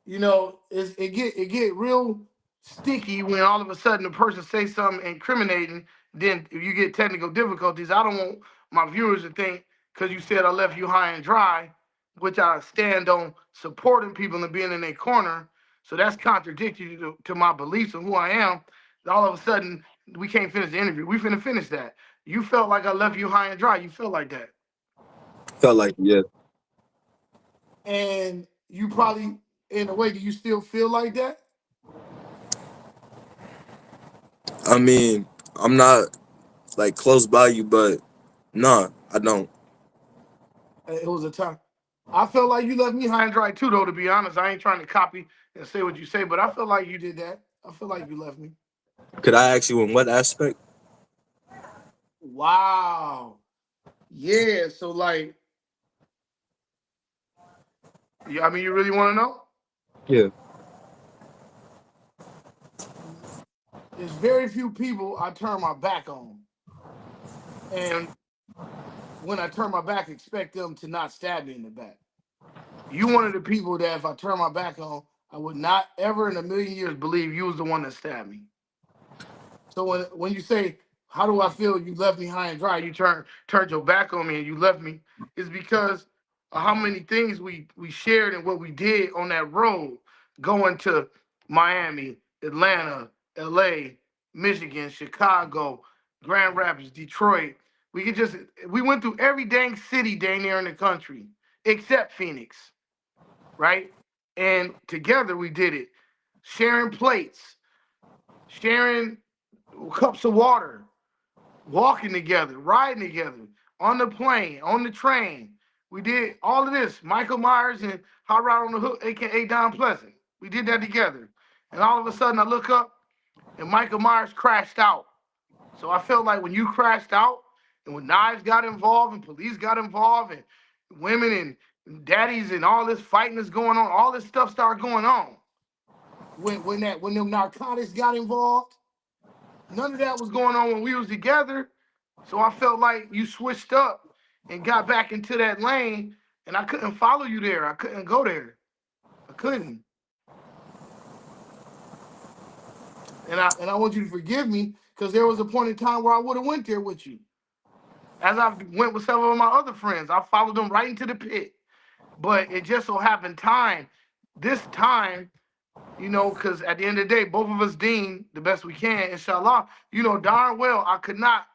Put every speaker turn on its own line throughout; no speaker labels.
it get real sticky when all of a sudden the person says something incriminating. Then if you get technical difficulties, I don't want my viewers to think because you said I left you high and dry, which I stand on supporting people and being in their corner. So that's contradictory to my beliefs of who I am. All of a sudden we can't finish the interview. We finna finish that. You felt like I left you high and dry. You felt like that,
Felt like, yeah.
and you probably, in a way, do you still feel like that?
I mean, I'm not like close by you, but nah, I don't.
It was a time. I felt like you left me high and dry too, though. To be honest, I ain't trying to copy and say what you say, but I feel like you did that. I feel like you left me.
Could I ask you in what aspect?
Wow. Yeah. So like, yeah. I mean, you really want to know?
Yeah.
There's very few people I turn my back on, and when I turn my back, expect them to not stab me in the back. You one of the people that if I turn my back on, I would not ever in a million years believe you was the one that stabbed me. So when you say, how do I feel you left me high and dry, you turned your back on me and you left me, is because of how many things we shared and what we did on that road going to Miami, Atlanta, LA, Michigan, Chicago, Grand Rapids, Detroit. We went through every dang city dang near in the country except Phoenix, right? And together we did it, sharing plates, sharing cups of water, walking together, riding together, on the plane, on the train. We did all of this. Michael Myers and Hot Rod on the Hook, aka Don Pleasant. We did that together. And all of a sudden I look up and Michael Myers crashed out. So I felt like when you crashed out and when knives got involved and police got involved and women and daddies and all this fighting is going on, all this stuff started going on. When them narcotics got involved, none of that was going on when we was together. So I felt like you switched up and got back into that lane, and I couldn't follow you there. I couldn't go there. I couldn't. And I want you to forgive me because there was a point in time where I would have went there with you. As I went with several of my other friends, I followed them right into the pit. But it just so happened this time, because at the end of the day, both of us deem the best we can, inshallah. Darn well I could not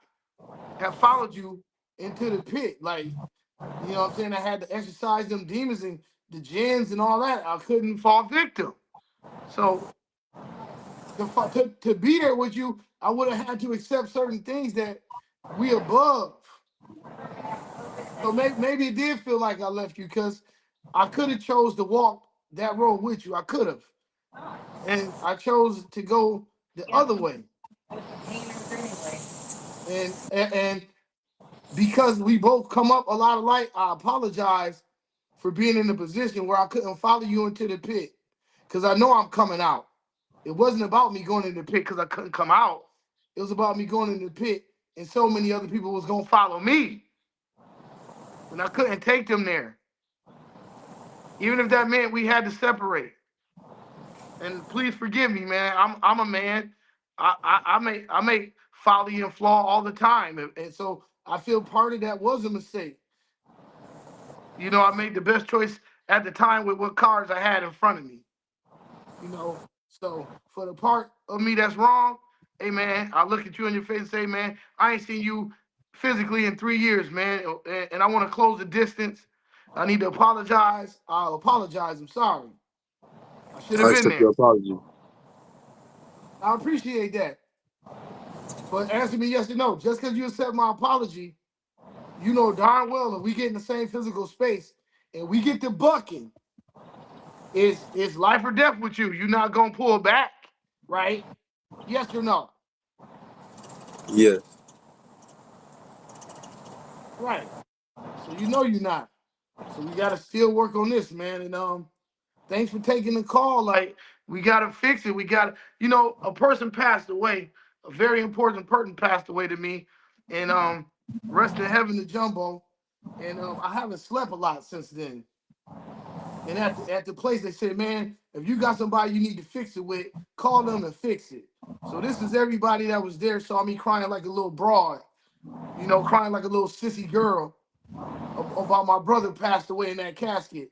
have followed you into the pit. Like, what I'm saying? I had to exercise them demons and the jinns and all that. I couldn't fall victim. So to be there with you, I would have had to accept certain things that we above. So maybe it did feel like I left you because I could have chose to walk that road with you. I could have. And I chose to go the other way. And because we both come up a lot alike, I apologize for being in a position where I couldn't follow you into the pit. Because I know I'm coming out. It wasn't about me going in the pit because I couldn't come out. It was about me going in the pit and so many other people was going to follow me. And I couldn't take them there. Even if that meant we had to separate. And please forgive me, man. I'm a man. I make folly and flaw all the time. And so I feel part of that was a mistake. I made the best choice at the time with what cards I had in front of me. So for the part of me that's wrong, hey man, I look at you in your face and say, man, I ain't seen you physically in 3 years, man, and I want to close the distance. I need to apologize. I'll apologize. I'm sorry. I should have
I
been
accept your
there.
apology.
I appreciate that. But answer me yes or no. Just because you accept my apology, you know darn well if we get in the same physical space and we get to bucking, it's life or death with you. You're not gonna pull back, right? Yes or no?
Yeah.
Right. So you're not. So we gotta still work on this, man. And thanks for taking the call. Like we gotta fix it. We gotta, a person passed away, a very important person passed away to me, and rest in heaven to Jumbo. And I haven't slept a lot since then. And at the place, they said, man, if you got somebody you need to fix it with, call them and fix it. So this is everybody that was there saw me crying like a little broad, crying like a little sissy girl about my brother passed away in that casket.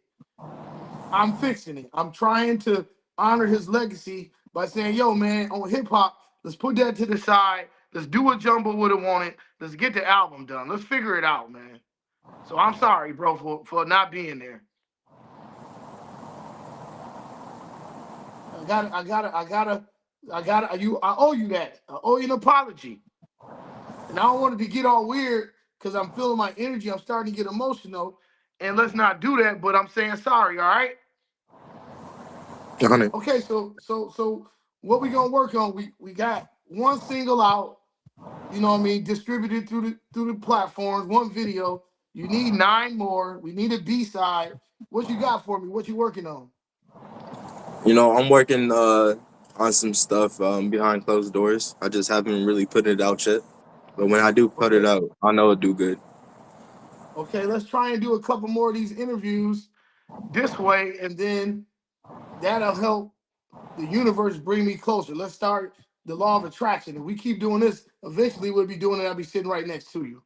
I'm fixing it. I'm trying to honor his legacy by saying, yo, man, on hip hop, let's put that to the side. Let's do what Jumbo would have wanted. Let's get the album done. Let's figure it out, man. So I'm sorry, bro, for not being there. I owe you that. I owe you an apology. And I don't want it to get all weird because I'm feeling my energy. I'm starting to get emotional. And let's not do that, but I'm saying sorry, all right?
100.
Okay, so what we gonna work on? We got one single out, distributed through the platforms, one video. You need 9 more. We need a B-side. What you got for me? What you working on?
I'm working on some stuff behind closed doors. I just haven't really put it out yet. But when I do put it
Okay.
out, I know it'll do good.
Okay, let's try and do a couple more of these interviews this way, and then that'll help the universe bring me closer. Let's start the law of attraction. If we keep doing this, eventually we'll be doing it. I'll be sitting right next to you.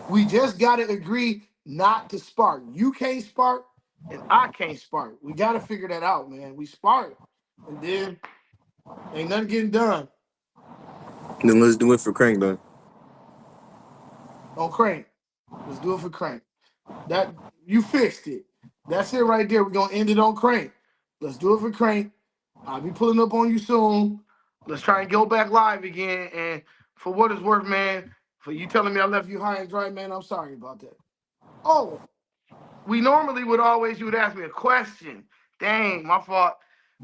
We just got to agree not to spark. You can't spark, and I can't spark. We got to figure that out, man. We spark, and then ain't nothing getting done
Then let's do it for Crank then.
on Crank. Let's do it for Crank. That you fixed it. That's it right there. We're gonna end it on Crank. Let's do it for Crank. I'll be pulling up on you soon. Let's try and go back live again. And for what it's worth, man, for you telling me I left you high and dry, man, I'm sorry about that. Oh, we normally you would ask me a question. Dang, my fault.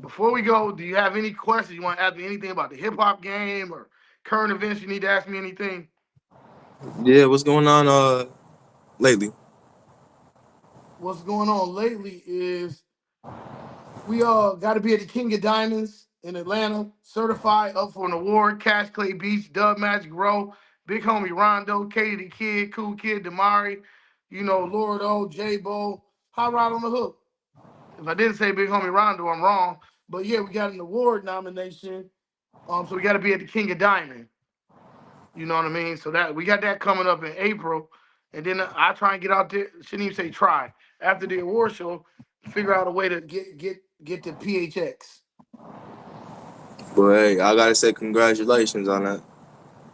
Before we go, do you have any questions? You want to ask me anything about the hip hop game or current events? You need to ask me anything?
Yeah, what's going on lately?
What's going on lately is we got to be at the King of Diamonds in Atlanta, certified, up for an award. Cash Clay Beats, Dub Magic Row, Big Homie Rondo, Katie the Kid, Cool Kid, Damari, Lord O, J Bo, Hot Rod on the Hook. If I didn't say Big Homie Rondo, I'm wrong. But yeah, we got an award nomination. So we got to be at the King of Diamond. You know what I mean? So that we got that coming up in April. And then I try and get out there. Shouldn't even say try. After the award show, figure out a way to get to PHX.
But hey, I gotta say congratulations on that.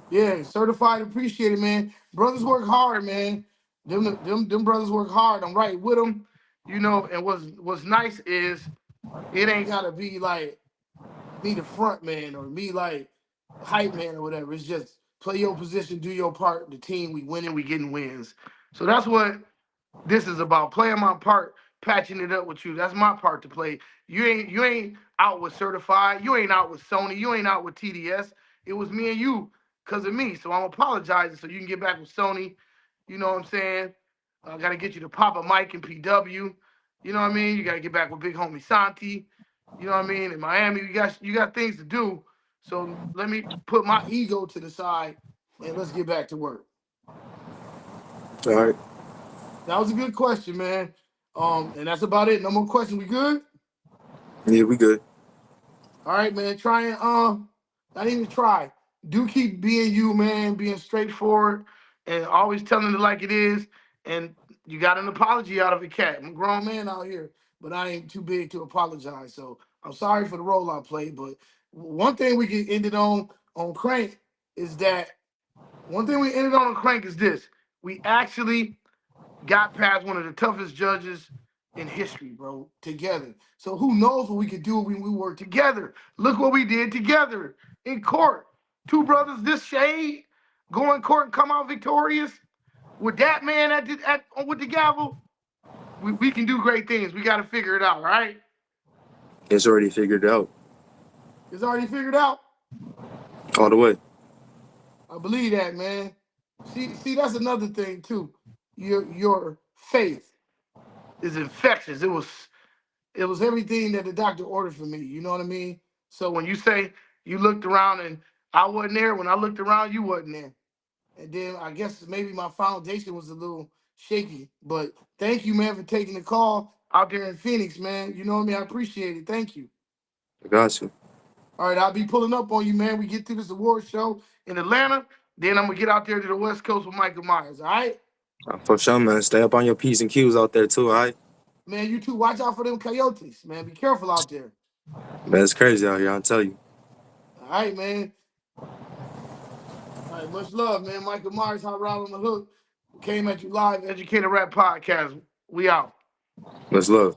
Yeah, certified, appreciated, man. Brothers work hard, man. Them brothers work hard. I'm right with them, And what's nice is it ain't gotta be like me the front man or me like hype man or whatever. It's just play your position, do your part. The team, we winning, we getting wins. So that's what this is about, playing my part, patching it up with you. That's my part to play. You ain't out with Certified. You ain't out with Sony. You ain't out with TDS. It was me and you because of me. So I'm apologizing so you can get back with Sony. You know what I'm saying? I got to get you to Papa Mike and PW. You know what I mean? You got to get back with Big Homie Santi. You know what I mean? In Miami, you got things to do. So let me put my ego to the side and let's get back to work.
All right.
That was a good question, man. And that's about it. No more questions. We good?
Yeah, we good.
All right, man. Try and not even try. Do keep being you, man. Being straightforward and always telling it like it is. And you got an apology out of a cat. I'm a grown man out here, but I ain't too big to apologize. So I'm sorry for the role I played. But one thing we can end it on Crank is that one thing we ended on Crank is this. We actually got past one of the toughest judges in history, bro, together. So who knows what we could do when we work together? Look what we did together in court. Two brothers this shade go in court and come out victorious with that man with the gavel. We can do great things. We got to figure it out, all right?
It's already figured out.
It's already figured out.
All the way.
I believe that, man. See, that's another thing too. Your faith is infectious. It was everything that the doctor ordered for me. You know what I mean? So when you say you looked around and I wasn't there, when I looked around, you wasn't there. And then I guess maybe my foundation was a little shaky. But thank you, man, for taking the call. out there in Phoenix, man. You know what I mean? I appreciate it. Thank you.
I got you.
All right, I'll be pulling up on you, man. We get through this award show in Atlanta. Then I'm gonna get out there to the West Coast with Michael Myers. All right,
For sure, man. Stay up on your P's and Q's out there too, all right?
man. You too. Watch out for them coyotes, man. Be careful out there.
Man, it's crazy out here, I'll tell you.
All right, man. All right, much love, man. Michael Myers, Hot Rod on the Hook. We came at you live, Educated Rap Podcast. We out.
Much love.